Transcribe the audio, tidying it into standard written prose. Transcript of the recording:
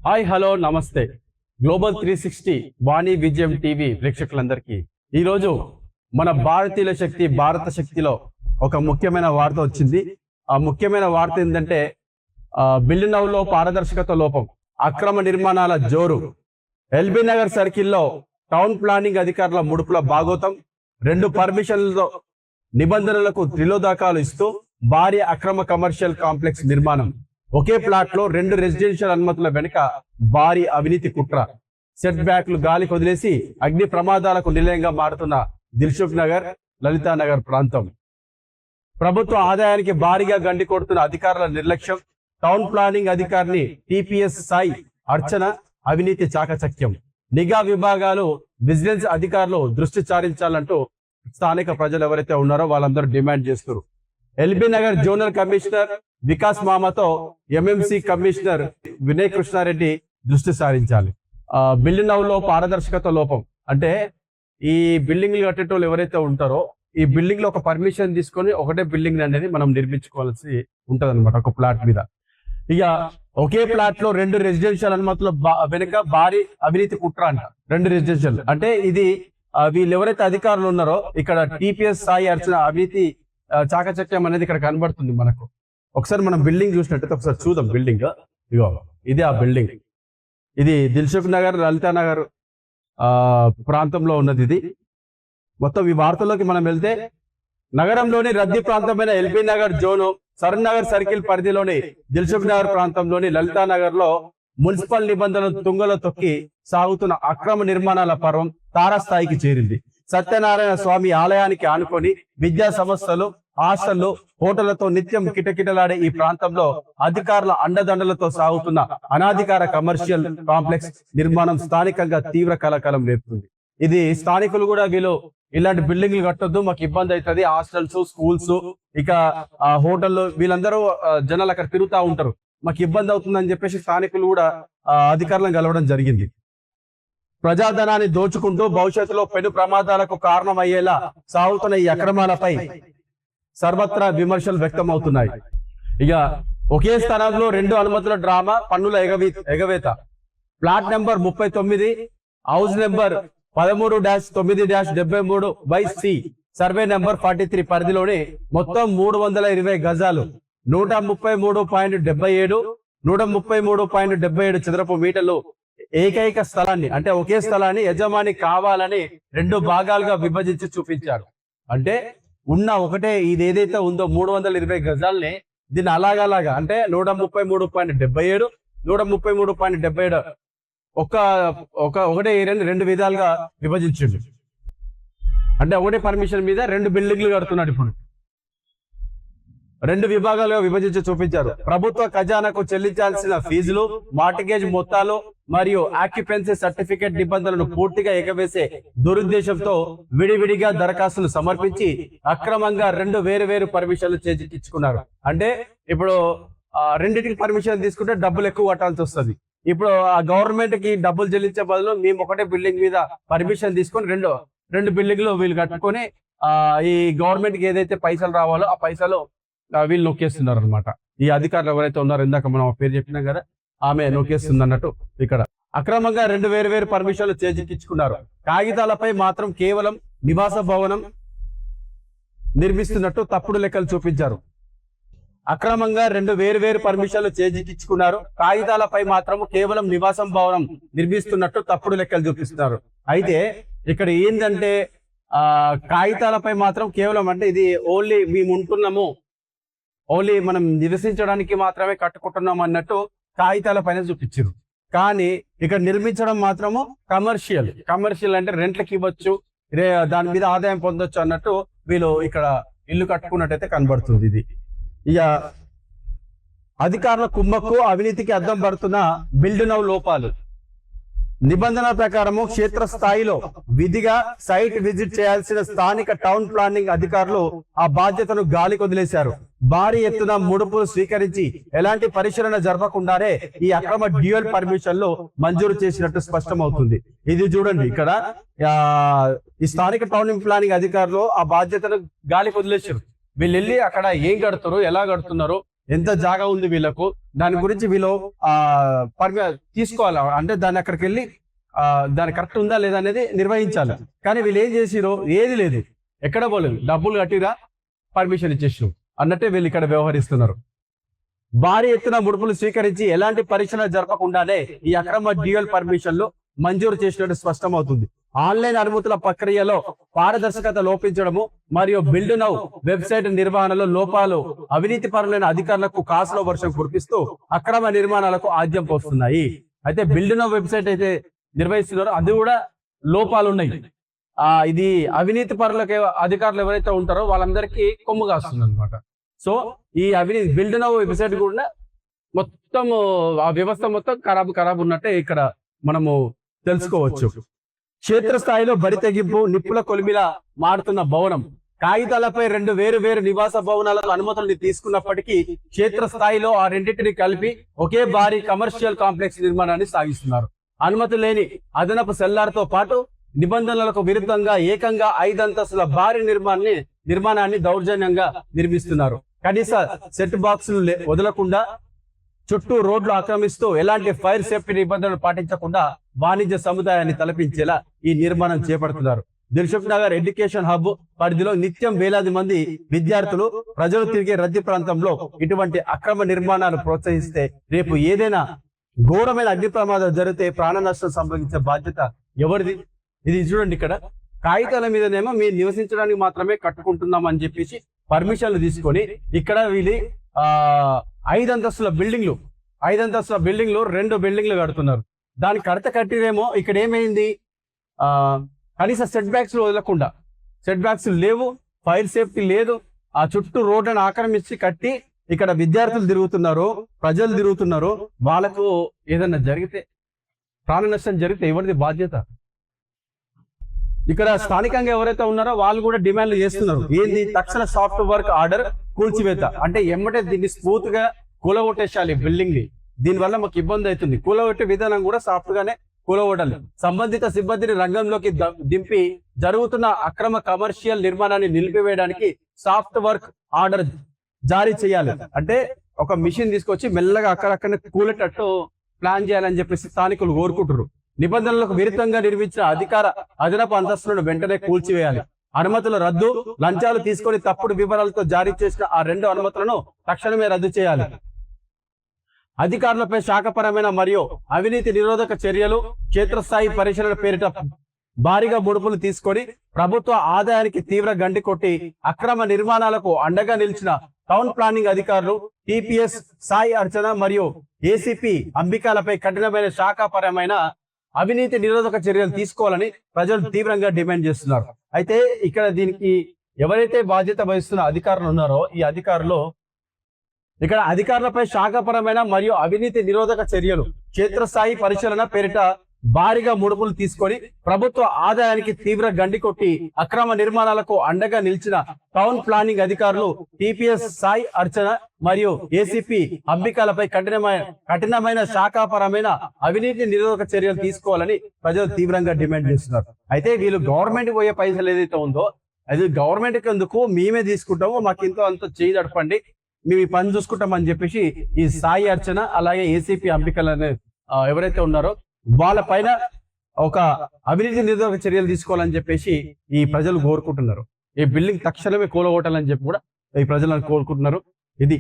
Hi hello నమస్తే. Global 360 వాణి విజయం TV ప్రేక్షకులందరికీ ఈరోజు మన భారతీయుల శక్తి భారత శక్తిలో ఒక ముఖ్యమైన వార్త వచ్చింది. ఆ ముఖ్యమైన వార్త ఏంటంటే బిల్డ్ నౌలో పారదర్శకత లోపం, అక్రమ నిర్మాణాల జోరు, ఎల్బీ నగర్ సర్కిల్లో టౌన్ ప్లానింగ్ అధికారుల ముడుపుల భాగోతం, 2 పర్మిషన్లతో నిబంధనలకు త్రిలోదాకాలు ఇస్తూ భారీ అక్రమ కమర్షియల్ కాంప్లెక్స్ నిర్మాణం, ఒకే ప్లాట్ లో 2 రెసిడెన్షియల్ అనుమతుల వెనుక భారీ అవినీతి కుట్ర, సెట్ బ్యాక్లు గాలికి వదిలేసి అగ్ని ప్రమాదాలకు నిలయంగా మారుతున్న దిల్సుఖ్ నగర్, లలితా నగర్ ప్రాంతం, ప్రభుత్వ ఆదాయానికి భారీగా గండి కొడుతున్న అధికారుల నిర్లక్ష్యం, టౌన్ ప్లానింగ్ అధికారిని టిపిఎస్ సాయి అర్చన అవినీతి చాకచక్యం, నిఘా విభాగాలు విజిలెన్స్ అధికారులు దృష్టి సారించాలంటూ స్థానిక ప్రజలు ఎవరైతే ఉన్నారో వాళ్ళందరూ డిమాండ్ చేస్తున్నారు. ఎల్బీ నగర్ జోనల్ కమిషనర్ వికాస్ మామతో ఎంఎంసి కమిషనర్ వినయ్ కృష్ణారెడ్డి దృష్టి సారించాలి. బిల్డ్ నౌలో పారదర్శకత లోపం అంటే ఈ బిల్డింగ్లు కట్టేటోళ్ళు ఎవరైతే ఉంటారో ఈ బిల్డింగ్ లో ఒక పర్మిషన్ తీసుకొని ఒకటే బిల్డింగ్ అనేది మనం నిర్మించుకోవాల్సి ఉంటది అనమాట. ఒక ప్లాట్ మీద ఇక ఒకే ప్లాట్ లో 2 రెసిడెన్షియల్ అనుమతుల వెనుక భారీ అవినీతి కుట్ర అంట. 2 రెసిడెన్షియల్ అంటే ఇది వీళ్ళు ఎవరైతే అధికారులు ఉన్నారో ఇక్కడ టిపిఎస్ సాయి అర్చన అవినీతి చాకచక్యం అనేది ఇక్కడ కనబడుతుంది మనకు. ఒకసారి మనం బిల్డింగ్ చూసినట్టయితే ఒకసారి చూద్దాం. బిల్డింగ్ ఇగో ఇది ఆ బిల్డింగ్, ఇది దిల్సుఖ్ నగర్ లలితా నగర్ ప్రాంతంలో ఉన్నది. ఇది మొత్తం ఈ వార్తల్లోకి మనం వెళ్తే నగరంలోని రద్దీ ప్రాంతమైన LB Nagar zone Saroor Nagar circle పరిధిలోని దిల్సుఖ్ నగర్ ప్రాంతంలోని లలితా నగర్ లో మున్సిపల్ నిబంధనలు తుంగలో తొక్కి సాగుతున్న అక్రమ నిర్మాణాల పర్వం తారాస్థాయికి చేరింది. సత్యనారాయణ స్వామి ఆలయానికి ఆనుకొని విద్యా సంస్థలు, హాస్టళ్లు, హోటళ్లతో నిత్యం కిటకిటలాడే ఈ ప్రాంతంలో అధికారుల అండదండలతో సాగుతున్న అనాధికార కమర్షియల్ కాంప్లెక్స్ నిర్మాణం స్థానికంగా తీవ్ర కలకలం రేపుతుంది. ఇది స్థానికులు కూడా వీళ్ళు ఇలాంటి బిల్డింగ్లు కట్టొద్దు, మాకు ఇబ్బంది అవుతుంది, హాస్టల్స్, స్కూల్స్, ఇక హోటళ్ళు వీళ్ళందరూ జనాలు అక్కడ తిరుగుతూ ఉంటారు, మాకు ఇబ్బంది అవుతుందని చెప్పేసి స్థానికులు కూడా అధికారులను కలవడం జరిగింది. ప్రజాధనాన్ని దోచుకుంటూ భవిష్యత్తులో పెను ప్రమాదాలకు కారణమయ్యేలా సాగుతున్న ఈ అక్రమాలపై సర్వత్రా విమర్శలు వ్యక్తమవుతున్నాయి. ఇక ఒకే స్థలంలో 2 అనుమతుల డ్రామా, పన్నుల ఎగవేత, plot number 39, house number 13-9-73/C, survey number 43 పరిధిలోని మొత్తం 320 గజాలు, 133.77, 133.77 చదరపు మీటర్లు ఏకైక స్థలాన్ని అంటే ఒకే స్థలాన్ని యజమాని కావాలని 2 భాగాలుగా విభజించి చూపించారు. అంటే ఉన్న ఒకటే ఇది ఏదైతే ఉందో 320 గజాలని దీన్ని అలాగలాగా అంటే 133.77, 133.77 ఒకటే ఏరియాని 2 విధాలుగా విభజించిండు. అంటే ఒకటే పర్మిషన్ మీద 2 బిల్డింగ్లు కడుతున్నాడు. ఇప్పుడు 2 విభాగాలుగా విభజించి చూపించారు. ప్రభుత్వ ఖజానాకు చెల్లించాల్సిన ఫీజులు, మార్టిగేజ్ మొత్తాలు మరియు ఆక్యుపెన్సీ సర్టిఫికేట్ నిబంధనలను పూర్తిగా ఎగవేసే దురుద్దేశంతో విడివిడిగా దరఖాస్తులు సమర్పించి అక్రమంగా 2 వేరు పర్మిషన్లు చేజిక్కించుకున్నారు. అంటే ఇప్పుడు రెండింటికి పర్మిషన్ తీసుకుంటే డబ్బులు ఎక్కువ కట్టాల్సి వస్తుంది. ఇప్పుడు ఆ గవర్నమెంట్ కి డబ్బులు చెల్లించే బదులు మేము ఒకటే బిల్డింగ్ మీద పర్మిషన్ తీసుకొని రెండు బిల్డింగ్లు వీళ్ళు కట్టుకొని ఈ గవర్నమెంట్ కి ఏదైతే పైసలు రావాలో ఆ పైసలు వీళ్ళు నొక్కేస్తున్నారు అనమాట. ఈ అధికారులు ఎవరైతే ఉన్నారో ఇందాక మనం పేరు చెప్పినాం కదా, ఆమె నొక్కేస్తుంది అన్నట్టు. ఇక్కడ అక్రమంగా 2 వేరు పర్మిషన్లు చేజిక్కించుకున్నారు. కాగితాలపై మాత్రం కేవలం నివాస భవనం నిర్మిస్తున్నట్టు తప్పుడు లెక్కలు చూపించారు. అక్రమంగా 2 వేరు పర్మిషన్లు చేజిక్కించుకున్నారు. కాగితాలపై మాత్రం కేవలం నివాసం భవనం నిర్మిస్తున్నట్టు తప్పుడు లెక్కలు చూపిస్తున్నారు. అయితే ఇక్కడ ఏంటంటే కాగితాలపై మాత్రం కేవలం అంటే ఇది ఓన్లీ మేము ఉంటున్నాము, ఓన్లీ మనం నివసించడానికి మాత్రమే కట్టుకుంటున్నాం అన్నట్టు కాగితాల పైన చూపించారు. కానీ ఇక్కడ నిర్మించడం మాత్రము కమర్షియల్ అంటే రెంట్లకి ఇవ్వచ్చు, దాని మీద ఆదాయం పొందొచ్చు అన్నట్టు వీళ్ళు ఇక్కడ ఇల్లు కట్టుకున్నట్టయితే కనబడుతుంది. ఇది ఇక అధికారుల కుమ్మక్కు, అవినీతికి అద్దం పడుతున్న బిల్డ్ నౌ లోపాలు. నిబంధనల ప్రకారము క్షేత్రస్థాయిలో విధిగా సైట్ విజిట్ చేయాల్సిన స్థానిక టౌన్ ప్లానింగ్ అధికారులు ఆ బాధ్యతను గాలికి వదిలేశారు. భారీ ఎత్తున ముడుపులు స్వీకరించి ఎలాంటి పరిశీలన జరపకుండానే ఈ అక్రమ డ్యూయల్ పర్మిషన్లు మంజూరు చేసినట్టు స్పష్టమవుతుంది. ఇది చూడండి, ఇక్కడ ఈ స్థానిక టౌన్ ప్లానింగ్ అధికారులు ఆ బాధ్యతను గాలికి వదిలేశారు. వీళ్ళు వెళ్ళి అక్కడ ఏం కడుతున్నారు, ఎలా కడుతున్నారు, ఎంత జాగా ఉంది వీళ్ళకు, దాని గురించి వీళ్ళు తీసుకోవాలి. అంటే దాన్ని అక్కడికి వెళ్ళి దాని కరెక్ట్ ఉందా లేదా అనేది నిర్వహించాలి. కానీ వీళ్ళు ఏం చేసిరో ఏది లేదు, ఎక్కడ పోలేదు, డబ్బులు కట్టిరా పర్మిషన్ ఇచ్చేసారు అన్నట్టే వీళ్ళు ఇక్కడ వ్యవహరిస్తున్నారు. భారీ ఎత్తున ముడుపులు స్వీకరించి ఎలాంటి పరీక్షలు జరపకుండానే ఈ అక్రమ డ్యూయల్ పర్మిషన్లు మంజూరు చేసినట్టు స్పష్టమవుతుంది. ఆన్లైన్ అనుమతుల ప్రక్రియలో పారదర్శకత లోపించడము మరియు బిల్డ్ నౌ వెబ్సైట్ నిర్వహణలో లోపాలు అవినీతి పరులైన అధికారులకు కాసుల వర్షం కురిపిస్తూ అక్రమ నిర్మాణాలకు ఆద్యం పోస్తున్నాయి. అయితే బిల్డ్ నౌ వెబ్సైట్ అయితే నిర్వహిస్తున్నారో అది కూడా లోపాలు ఉన్నాయి. ఇది అవినీతి పరులకు అధికారులు ఎవరైతే ఉంటారో వాళ్ళందరికీ కొమ్ము కాస్తుంది అనమాట. సో ఈ అవినీతి బిల్డ్ నౌ వెబ్సైట్ కూడా మొత్తం ఆ వ్యవస్థ మొత్తం ఖరాబ్ ఉన్నట్టే ఇక్కడ మనము తెలుసుకోవచ్చు. క్షేత్రస్థాయిలో బరి తెగింపు, నిప్పుల కొలిమిలా మారుతున్న భవనం. కాగితాలపై 2 వేరు నివాస భవనాలకు అనుమతుల్ని తీసుకున్నప్పటికీ క్షేత్రస్థాయిలో ఆ రెండింటిని కలిపి ఒకే భారీ కమర్షియల్ కాంప్లెక్స్ నిర్మాణాన్ని సాగిస్తున్నారు. అనుమతి లేని అదనపు సెల్లార్తో పాటు నిబంధనలకు విరుద్ధంగా ఏకంగా 5 అంతస్తుల భారీ నిర్మాణాన్ని దౌర్జన్యంగా నిర్మిస్తున్నారు. కనీస సెట్ బాక్సులు వదలకుండా చుట్టూ రోడ్లు ఆక్రమిస్తూ ఎలాంటి ఫైర్ సేఫ్టీ నిబంధనలు పాటించకుండా వాణిజ్య సముదాయాన్ని తలపించేలా ఈ నిర్మాణం చేపడుతున్నారు. దిల్సుఖ్ నగర్ ఎడ్యుకేషన్ హబ్ పరిధిలో నిత్యం వేలాది మంది విద్యార్థులు ప్రజలు తిరిగే రద్దీ ప్రాంతంలో ఇటువంటి అక్రమ నిర్మాణాలు ప్రోత్సహిస్తే రేపు ఏదైనా ఘోరమైన అగ్ని ప్రమాదం జరిగితే ప్రాణ నష్టం సంభవించే బాధ్యత ఎవరిది? ఇది చూడండి, ఇక్కడ కాగితాల మీదనేమో మీరు నివసించడానికి మాత్రమే కట్టుకుంటున్నాం అని చెప్పేసి పర్మిషన్లు తీసుకొని ఇక్కడ వీళ్ళు 5 అంతస్తుల బిల్డింగ్లు 2 బిల్డింగ్లు కడుతున్నారు. దాని కట్టిరేమో ఇక్కడ ఏమైంది, కనీస సెట్ బ్యాక్స్ వదలకుండా, సెట్ బ్యాక్స్ లేవు, ఫైర్ సేఫ్టీ లేదు, ఆ చుట్టూ రోడ్లను ఆక్రమించి కట్టి ఇక్కడ విద్యార్థులు తిరుగుతున్నారు, ప్రజలు తిరుగుతున్నారు. వాళ్ళకు ఏదన్నా జరిగితే, ప్రాణ నష్టం జరిగితే ఎవరిది బాధ్యత? ఇక్కడ స్థానికంగా ఎవరైతే ఉన్నారో వాళ్ళు కూడా డిమాండ్లు చేస్తున్నారు. ఏంది? తక్షణ సాఫ్ట్ వర్క్ ఆర్డర్ కూల్చివేత. అంటే ఎమ్మటే దీన్ని స్మూత్ గా కూలగొట్టేసాలి బిల్డింగ్ ని. దీనివల్ల మాకు ఇబ్బంది అవుతుంది. కూలగొట్టే విధానం కూడా సాఫ్ట్ గానే కూలగొట్టాలి. సంబంధిత సిబ్బందిని రంగంలోకి దింపి జరుగుతున్న అక్రమ కమర్షియల్ నిర్మాణాన్ని నిలిపివేయడానికి సాఫ్ట్ వర్క్ ఆర్డర్ జారీ చేయాలి. అంటే ఒక మిషన్ తీసుకొచ్చి మెల్లగా అక్కడక్కడనే కూలేటట్టు ప్లాన్ చేయాలని చెప్పేసి స్థానికులు కోరుకుంటారు. నిబంధనలకు విరుద్ధంగా నిర్మించిన అదనపు అంతస్తులను వెంటనే కూల్చివేయాలి. అనుమతుల రద్దు, లంచాలు తీసుకొని తప్పుడు వివరాలతో జారీ చేసిన ఆ 2 అనుమతులను తక్షణమే రద్దు చేయాలి. అధికారులపై శాఖపరమైన మరియు అవినీతి నిరోధక చర్యలు, క్షేత్రస్థాయి పరిశీలన పేరిట భారీగా ముడుపులు తీసుకొని ప్రభుత్వ ఆదాయానికి తీవ్ర గండి కొట్టి అక్రమ నిర్మాణాలకు అండగా నిలిచిన టౌన్ ప్లానింగ్ అధికారులు టిపిఎస్ సాయి అర్చన మరియు ఏసీపీ అంబికాలపై కఠినమైన శాఖపరమైన అవినీతి నిరోధక చర్యలు తీసుకోవాలని ప్రజలు తీవ్రంగా డిమాండ్ చేస్తున్నారు. అయితే ఇక్కడ దీనికి ఎవరైతే బాధ్యత వహిస్తున్న అధికారులు ఉన్నారో ఈ అధికారులు ఇక్కడ అధికారులపై శాఖపరమైన మరియు అవినీతి నిరోధక చర్యలు, క్షేత్రస్థాయి పరిశీలన పేరిట భారీగా ముడుపులు తీసుకొని ప్రభుత్వ ఆదాయానికి తీవ్ర గండి కొట్టి అక్రమ నిర్మాణాలకు అండగా నిలిచిన టౌన్ ప్లానింగ్ అధికారులు టిపిఎస్ సాయి అర్చన మరియు ఏసీపీ అంబికాలపై కఠినమైన శాఖాపరమైన అవినీతి నిరోధక చర్యలు తీసుకోవాలని ప్రజలు తీవ్రంగా డిమాండ్ చేస్తున్నారు. అయితే వీళ్ళు గవర్నమెంట్ పోయే పైసలు ఏదైతే ఉందో అది గవర్నమెంట్ ఎందుకు, మేమే తీసుకుంటాము, మాకు ఇంతో అంత చేయి నడపండి, మేము ఈ పని చూసుకుంటామని చెప్పేసి ఈ సాయి అర్చన అలాగే ఏసీపీ అంబికలు ఎవరైతే ఉన్నారో వాళ్ళ పైన ఒక అవినీతి నిరోధక చర్యలు తీసుకోవాలని చెప్పేసి ఈ ప్రజలు కోరుకుంటున్నారు. ఈ బిల్డింగ్ తక్షణమే కూలగొట్టాలని చెప్పి కూడా ఈ ప్రజలను కోరుకుంటున్నారు. ఇది